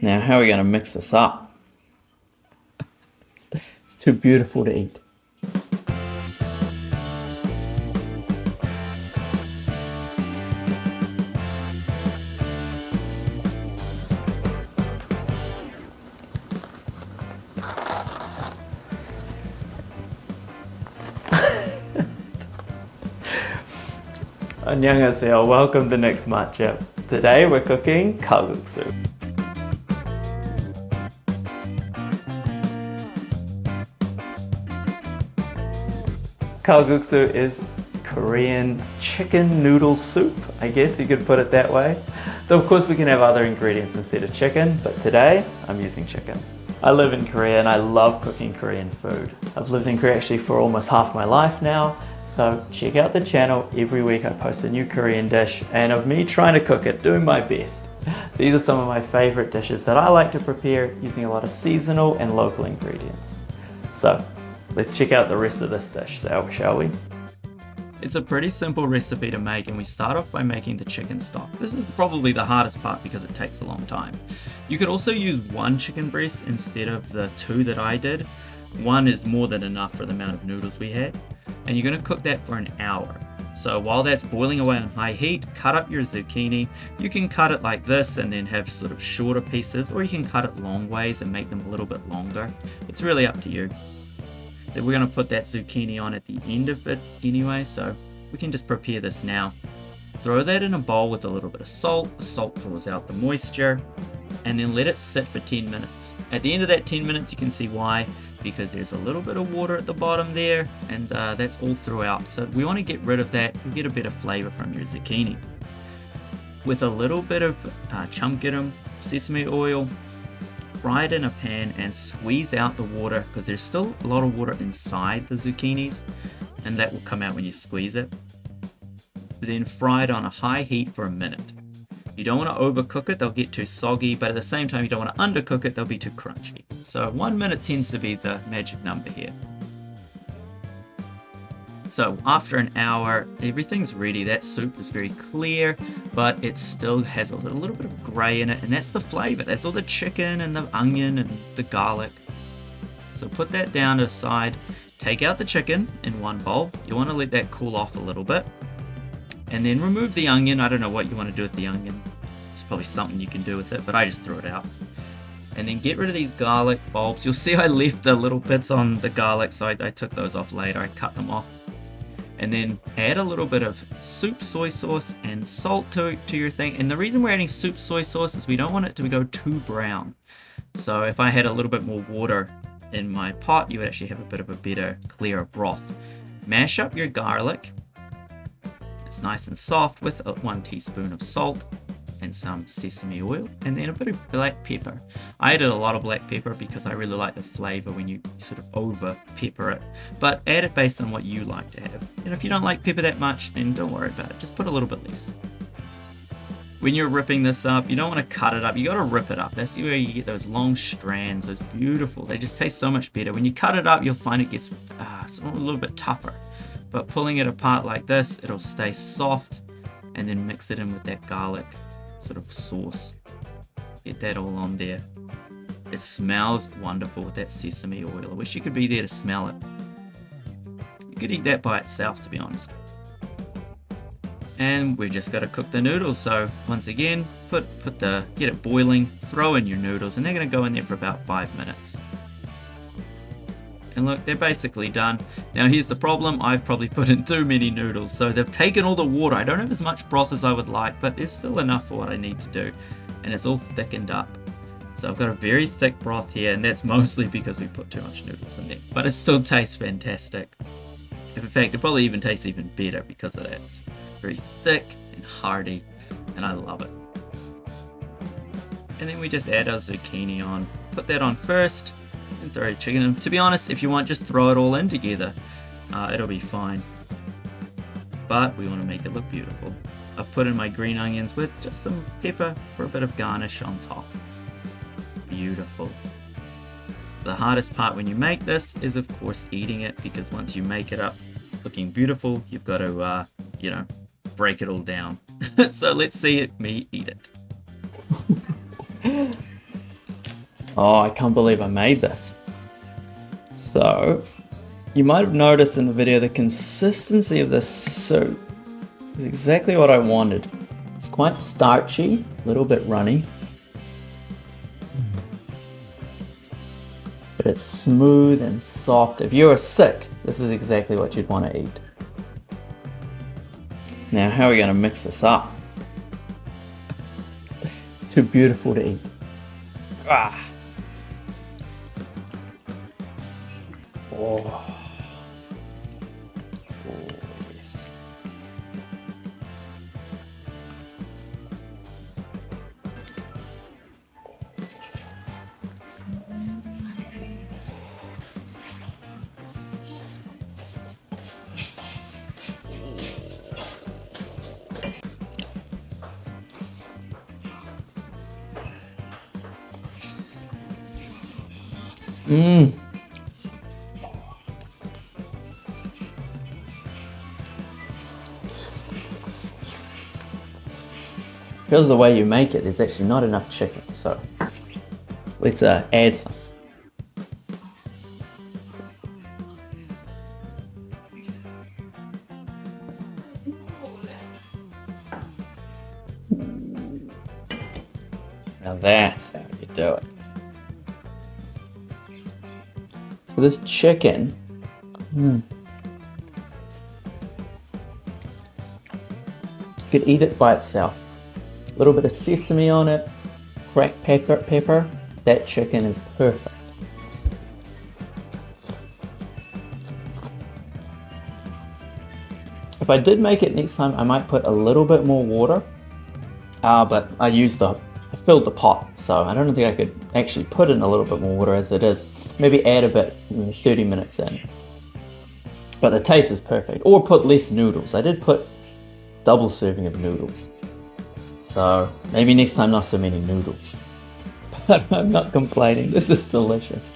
Now, how are we going to mix this up? It's too beautiful to eat. 안녕하세요. Welcome to Next Matchup. Today we're cooking Kalguksu. Kalguksu is Korean chicken noodle soup, I guess you could put it that way. Though of course we can have other ingredients instead of chicken, but today I'm using chicken. I live in Korea and I love cooking Korean food. I've lived in Korea actually for almost half my life now. So check out the channel. Every week I post a new Korean dish and of me trying to cook it, doing my best. These are some of my favorite dishes that I like to prepare using a lot of seasonal and local ingredients. So let's check out the rest of this dish, shall we? It's a pretty simple recipe to make, and we start off by making the chicken stock. This is probably the hardest part because it takes a long time. You could also use one chicken breast instead of the two that I did. One is more than enough for the amount of noodles we had. And you're going to cook that for an hour. So while that's boiling away on high heat, cut up your zucchini. You can cut it like this and then have sort of shorter pieces, or you can cut it long ways and make them a little bit longer. It's really up to you. Then we're going to put that zucchini on at the end of it anyway, so we can just prepare this now. Throw that in a bowl with a little bit of salt. The salt draws out the moisture, and then let it sit for 10 minutes. At the end of that 10 minutes, you can see why, because there's a little bit of water at the bottom there, and that's all throughout. So we want to get rid of that. You get a bit of flavor from your zucchini. With a little bit of 참기름, sesame oil, fry it in a pan and squeeze out the water, because there's still a lot of water inside the zucchinis, and that will come out when you squeeze it. Then fry it on a high heat for a minute. You don't want to overcook it, they'll get too soggy, but at the same time you don't want to undercook it, they'll be too crunchy. So 1 minute tends to be the magic number here. So after an hour, everything's ready. That soup is very clear, but it still has a little bit of grey in it, and that's the flavour. That's all the chicken and the onion and the garlic. So put that down to the side. Take out the chicken in one bowl. You want to let that cool off a little bit. And then remove the onion. I don't know what you want to do with the onion. It's probably something you can do with it, but I just threw it out. And then get rid of these garlic bulbs. You'll see I left the little bits on the garlic, so I took those off later. I cut them off. And then add a little bit of soup soy sauce and salt to your thing. And the reason we're adding soup soy sauce is we don't want it to go too brown. So if I had a little bit more water in my pot, you would actually have a bit of a better, clearer broth. Mash up your garlic. It's nice and soft with 1 teaspoon of salt and some sesame oil, and then a bit of black pepper. I added a lot of black pepper because I really like the flavor when you sort of over pepper it, but add it based on what you like to have. And if you don't like pepper that much, then don't worry about it, just put a little bit less. When you're ripping this up, you don't want to cut it up, you got to rip it up. That's where you get those long strands, those beautiful, they just taste so much better. When you cut it up, you'll find it gets a little bit tougher. But pulling it apart like this, it'll stay soft, and then mix it in with that garlic sort of sauce. Get that all on there. It smells wonderful with that sesame oil. I wish you could be there to smell it. You could eat that by itself, to be honest. And we just got to cook the noodles. So once again, get it boiling, throw in your noodles, and they're going to go in there for about 5 minutes. And look, they're basically done. Now here's the problem, I've probably put in too many noodles, so they've taken all the water. I don't have as much broth as I would like, but there's still enough for what I need to do. And it's all thickened up. So I've got a very thick broth here, and that's mostly because we put too much noodles in there. But it still tastes fantastic. In fact, it probably even tastes even better because of that. It's very thick and hearty, and I love it. And then we just add our zucchini on. Put that on first. And throw your chicken in. To be honest, if you want, just throw it all in together. It'll be fine. But we want to make it look beautiful. I've put in my green onions with just some pepper for a bit of garnish on top. Beautiful. The hardest part when you make this is, of course, eating it, because once you make it up looking beautiful, you've got to, break it all down. So let's see me eat it. Oh, I can't believe I made this. So, you might have noticed in the video the consistency of this soup is exactly what I wanted. It's quite starchy, a little bit runny. But it's smooth and soft. If you were sick, this is exactly what you'd want to eat. Now, how are we going to mix this up? It's too beautiful to eat. Ah. Oh. Oh, yes. Mmm. Because of the way you make it, there's actually not enough chicken, so let's add some. Now that's how you do it. So this chicken, you could eat it by itself. A little bit of sesame on it, cracked pepper. That chicken is perfect. If I did make it next time, I might put a little bit more water, but I filled the pot, so I don't think I could actually put in a little bit more water as it is. Maybe add a bit 30 minutes in. But the taste is perfect. Or put less noodles. I did put double serving of noodles. So maybe next time not so many noodles. But I'm not complaining. This is delicious.